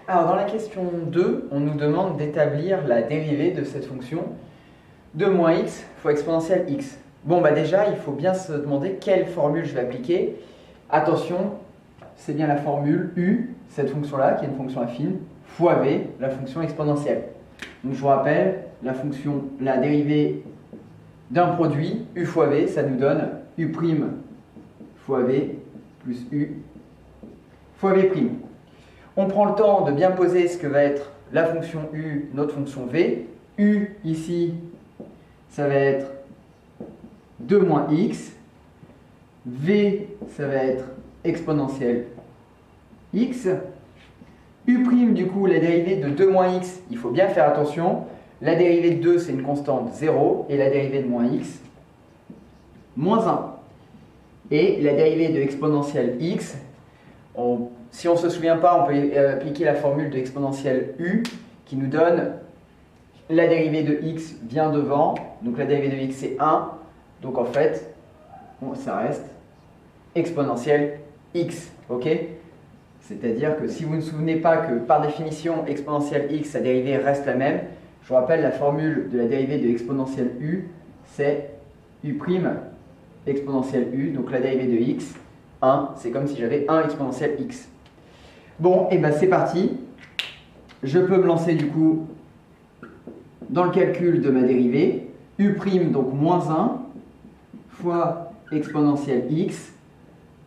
Alors dans la question 2, on nous demande d'établir la dérivée de cette fonction de moins x fois exponentielle x. Bon bah déjà, il faut bien se demander quelle formule je vais appliquer. Attention, c'est bien la formule u, cette fonction-là, qui est une fonction affine, fois v, la fonction exponentielle. Donc je vous rappelle, la dérivée d'un produit, u fois v, ça nous donne u' fois v plus u fois v'. On prend le temps de bien poser ce que va être la fonction u, notre fonction v. U, ici, ça va être 2 moins x. V, ça va être exponentielle x. U', du coup, la dérivée de 2 moins x, il faut bien faire attention. La dérivée de 2, c'est une constante 0. Et la dérivée de moins x, moins 1. Et la dérivée de exponentielle x, si on ne se souvient pas, on peut appliquer la formule de exponentielle u qui nous donne la dérivée de x vient devant. Donc la dérivée de x, c'est 1. Donc en fait, ça reste exponentielle x. Ok? C'est-à-dire que si vous ne vous souvenez pas que par définition, exponentielle x, sa dérivée reste la même, je vous rappelle la formule de la dérivée de exponentielle u, c'est u' exponentielle u, donc la dérivée de x, 1, c'est comme si j'avais 1 exponentielle x. Bon, et bien c'est parti. Je peux me lancer du coup dans le calcul de ma dérivée. U', donc moins 1, fois exponentielle x,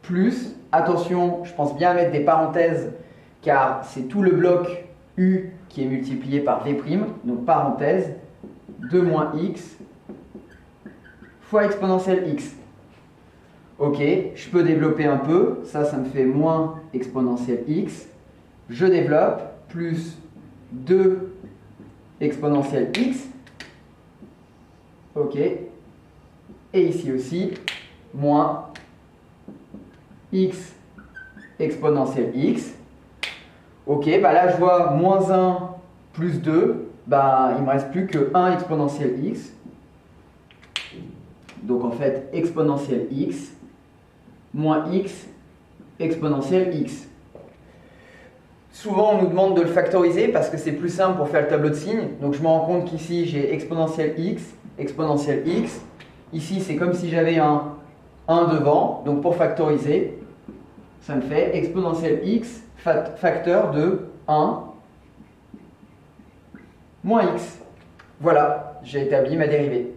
plus, attention, je pense bien à mettre des parenthèses, car c'est tout le bloc u qui est multiplié par v', donc parenthèse, 2 moins x fois exponentielle x. Ok, je peux développer un peu, ça me fait moins exponentielle x. Je développe, plus 2 exponentielle x. Ok, et ici aussi, moins x exponentielle x. Ok, bah là je vois moins 1 plus 2, bah il ne me reste plus que 1 exponentielle x. Donc en fait, exponentielle x moins x exponentielle x. Souvent, on nous demande de le factoriser parce que c'est plus simple pour faire le tableau de signes. Donc je me rends compte qu'ici, j'ai exponentielle x. Ici, c'est comme si j'avais un 1 devant. Donc pour factoriser, ça me fait exponentielle x facteur de 1 moins x. Voilà, j'ai établi ma dérivée.